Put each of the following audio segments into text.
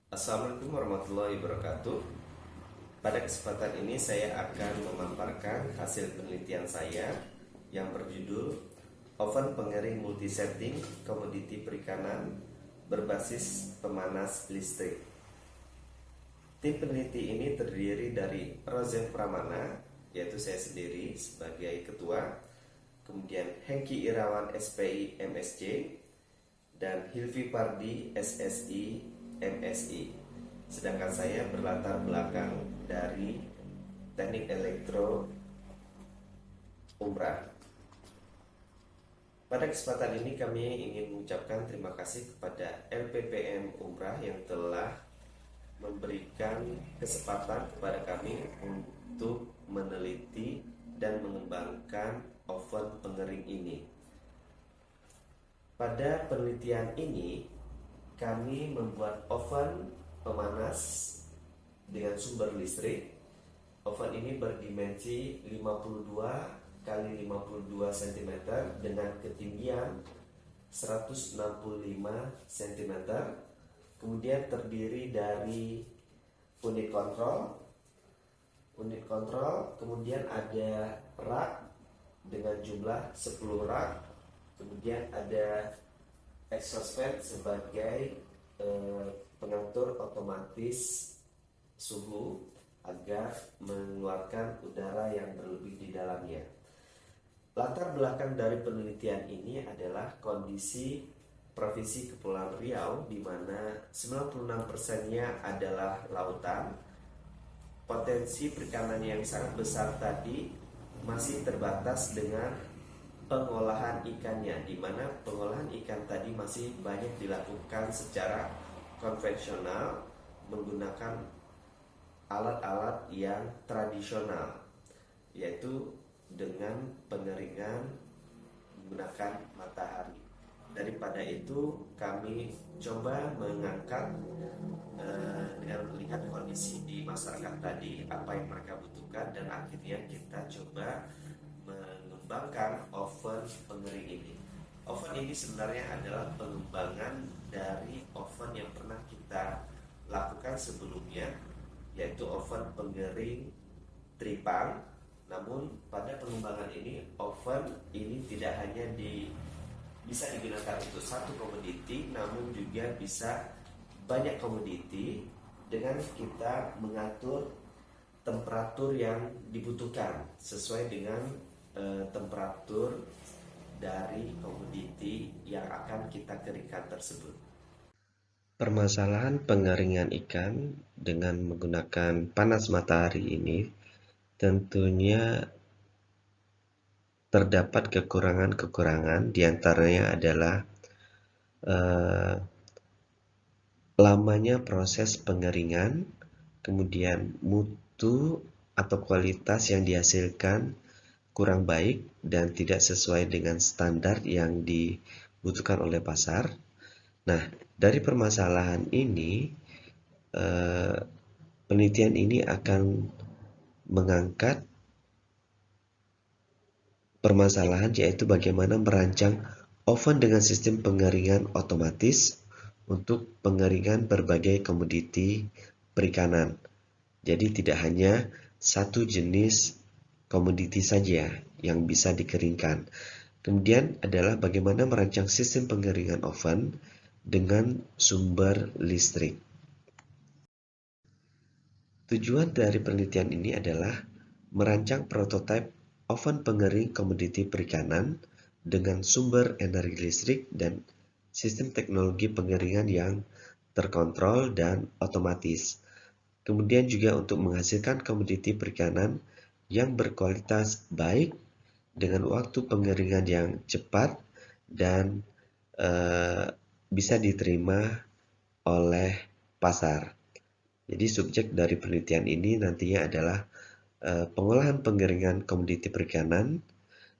Assalamualaikum warahmatullahi wabarakatuh. Pada kesempatan ini saya akan memaparkan hasil penelitian saya yang berjudul Oven Pengering Multisetting Komoditi Perikanan Berbasis Pemanas Listrik. Tim peneliti ini terdiri dari Rozen Pramana, yaitu saya sendiri sebagai ketua, kemudian Hengki Irawan SPI MSc, dan Hilvi Pardi SSI MSI. Sedangkan saya berlatar belakang dari teknik elektro umrah. Pada kesempatan ini kami ingin mengucapkan terima kasih kepada LPPM Umrah yang telah memberikan kesempatan kepada kami untuk meneliti dan mengembangkan oven pengering ini. Pada penelitian ini, kami membuat oven pemanas dengan sumber listrik. Oven ini berdimensi 52 kali 52 cm dengan ketinggian 165 cm. Kemudian terdiri dari unit kontrol, kemudian ada rak dengan jumlah 10 rak. Kemudian ada exhaust fan sebagai pengatur otomatis suhu agar mengeluarkan udara yang berlebih di dalamnya. Latar belakang dari penelitian ini adalah kondisi Provinsi Kepulauan Riau, di mana 96%-nya adalah lautan. Potensi perikanan yang sangat besar tadi masih terbatas dengan pengolahan ikannya, di mana pengolahan ikan tadi masih banyak dilakukan secara konvensional menggunakan alat-alat yang tradisional, yaitu dengan pengeringan menggunakan matahari. Daripada itu kami coba mengangkat dengan melihat kondisi di masyarakat tadi, apa yang mereka butuhkan, dan akhirnya kita coba mengembangkan oven pengering ini. Oven ini sebenarnya adalah pengembangan dari oven yang pernah kita lakukan sebelumnya, yaitu oven pengering tripang. Namun pada pengembangan ini, oven ini tidak hanya bisa digunakan untuk satu komoditi, namun juga bisa banyak komoditi dengan kita mengatur temperatur yang dibutuhkan sesuai dengan temperatur dari komoditi yang akan kita keringkan tersebut. Permasalahan pengeringan ikan dengan menggunakan panas matahari ini tentunya terdapat kekurangan-kekurangan, diantaranya adalah lamanya proses pengeringan, kemudian mutu atau kualitas yang dihasilkan kurang baik dan tidak sesuai dengan standar yang dibutuhkan oleh pasar. Nah, dari permasalahan ini, penelitian ini akan mengangkat permasalahan, yaitu bagaimana merancang oven dengan sistem pengeringan otomatis untuk pengeringan berbagai komoditi perikanan. Jadi tidak hanya satu jenis komoditi saja yang bisa dikeringkan. Kemudian adalah bagaimana merancang sistem pengeringan oven dengan sumber listrik. Tujuan dari penelitian ini adalah merancang prototipe oven pengering komoditi perikanan dengan sumber energi listrik dan sistem teknologi pengeringan yang terkontrol dan otomatis. Kemudian juga untuk menghasilkan komoditi perikanan yang berkualitas baik dengan waktu pengeringan yang cepat dan bisa diterima oleh pasar. Jadi subjek dari penelitian ini nantinya adalah pengolahan pengeringan komoditi perikanan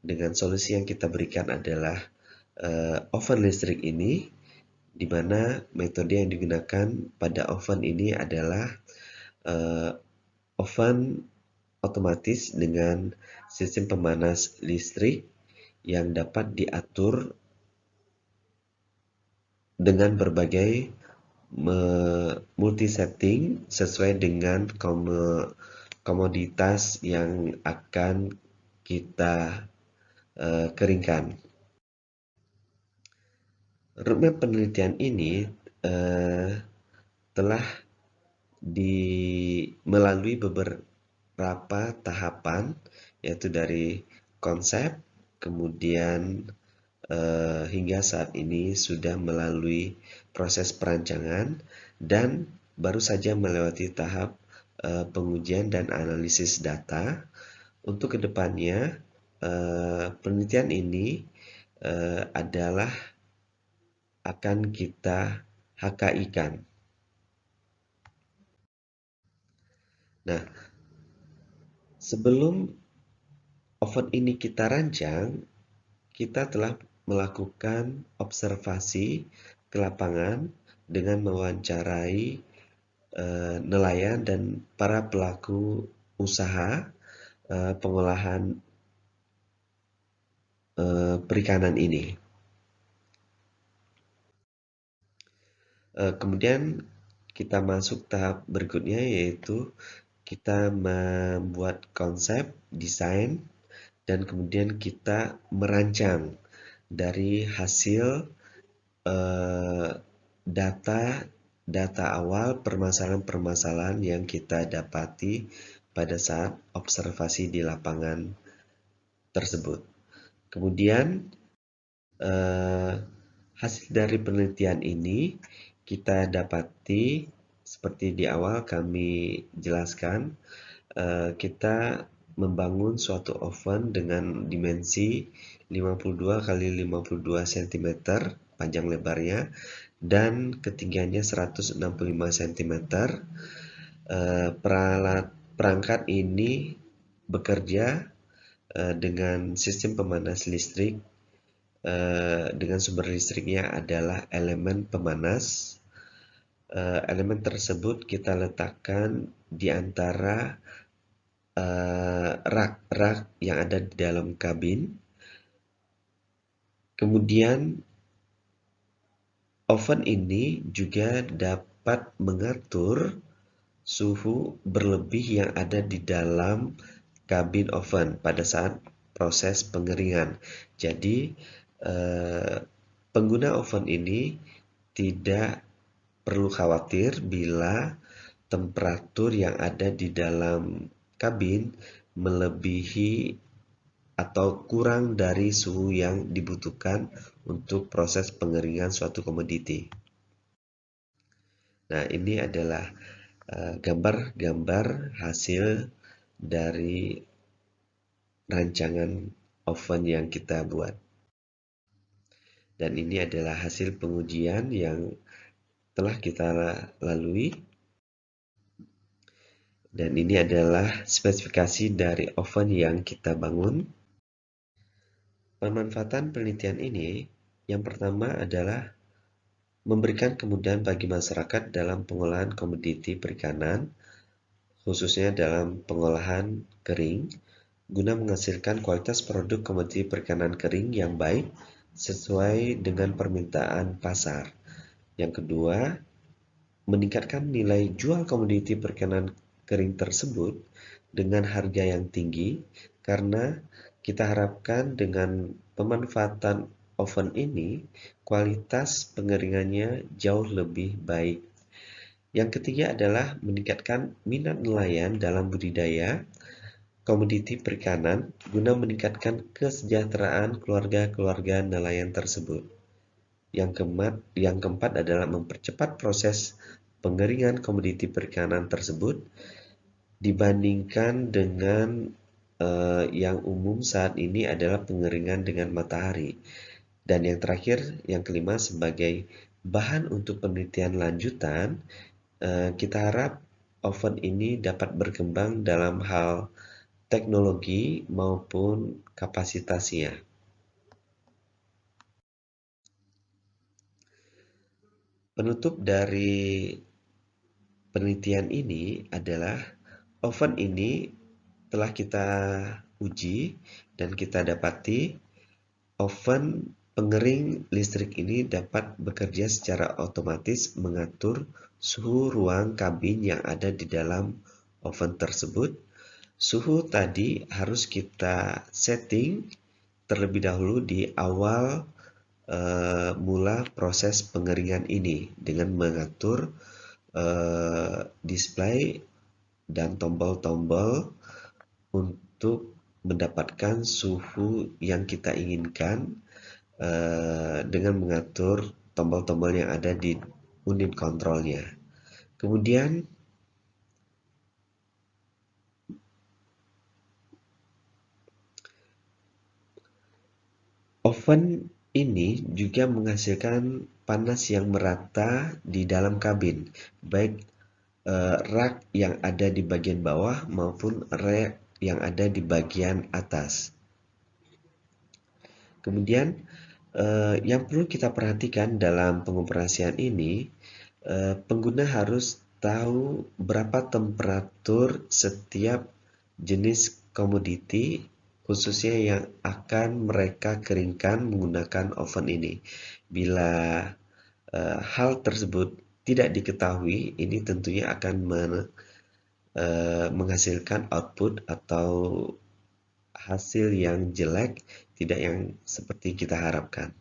dengan solusi yang kita berikan adalah oven listrik ini, di mana metode yang digunakan pada oven ini adalah oven otomatis dengan sistem pemanas listrik yang dapat diatur dengan berbagai multi setting sesuai dengan komoditas yang akan kita keringkan. Roadmap penelitian ini telah melalui beberapa tahapan, yaitu dari konsep, kemudian hingga saat ini sudah melalui proses perancangan dan baru saja melewati tahap pengujian dan analisis data. Untuk kedepannya, penelitian ini adalah akan kita HKI-kan. Nah, sebelum oven ini kita rancang, kita telah melakukan observasi ke lapangan dengan mewawancarai nelayan dan para pelaku usaha pengolahan perikanan ini. Kemudian kita masuk tahap berikutnya, yaitu kita membuat konsep, desain, dan kemudian kita merancang dari hasil data awal permasalahan-permasalahan yang kita dapati pada saat observasi di lapangan tersebut. Kemudian hasil dari penelitian ini kita dapati seperti di awal kami jelaskan, kita membangun suatu oven dengan dimensi 52 x 52 cm panjang lebarnya dan ketinggiannya 165 cm. Perangkat ini bekerja dengan sistem pemanas listrik, dengan sumber listriknya adalah elemen pemanas. Elemen tersebut kita letakkan di antara rak-rak yang ada di dalam kabin. Kemudian oven ini juga dapat mengatur suhu berlebih yang ada di dalam kabin oven pada saat proses pengeringan. Jadi pengguna oven ini tidak perlu khawatir bila temperatur yang ada di dalam kabin melebihi atau kurang dari suhu yang dibutuhkan untuk proses pengeringan suatu komoditi. Nah, ini adalah gambar-gambar hasil dari rancangan oven yang kita buat. Dan ini adalah hasil pengujian yang telah kita lalui. Dan ini adalah spesifikasi dari oven yang kita bangun. Pemanfaatan penelitian ini yang pertama adalah memberikan kemudahan bagi masyarakat dalam pengolahan komoditi perikanan, khususnya dalam pengolahan kering, guna menghasilkan kualitas produk komoditi perikanan kering yang baik sesuai dengan permintaan pasar. Yang kedua, meningkatkan nilai jual komoditi perikanan kering tersebut dengan harga yang tinggi, karena kita harapkan dengan pemanfaatan oven ini kualitas pengeringannya jauh lebih baik. Yang ketiga adalah meningkatkan minat nelayan dalam budidaya komoditi perikanan guna meningkatkan kesejahteraan keluarga-keluarga nelayan tersebut. Yang keempat adalah mempercepat proses pengeringan komoditi perikanan tersebut dibandingkan dengan yang umum saat ini adalah pengeringan dengan matahari. Dan yang terakhir, yang kelima, sebagai bahan untuk penelitian lanjutan, kita harap oven ini dapat berkembang dalam hal teknologi maupun kapasitasnya. Penutup dari penelitian ini adalah oven ini telah kita uji dan kita dapati oven Pengering listrik ini dapat bekerja secara otomatis mengatur suhu ruang kabin yang ada di dalam oven tersebut. Suhu tadi harus kita setting terlebih dahulu di awal mula proses pengeringan ini dengan mengatur display dan tombol-tombol untuk mendapatkan suhu yang kita inginkan dengan mengatur tombol-tombol yang ada di unit kontrolnya. Kemudian oven ini juga menghasilkan panas yang merata di dalam kabin, baik rak yang ada di bagian bawah maupun rak yang ada di bagian atas. Kemudian yang perlu kita perhatikan dalam pengoperasian ini, pengguna harus tahu berapa temperatur setiap jenis komoditi, khususnya yang akan mereka keringkan menggunakan oven ini. Bila hal tersebut tidak diketahui, ini tentunya akan menghasilkan output atau hasil yang jelek, tidak yang seperti kita harapkan.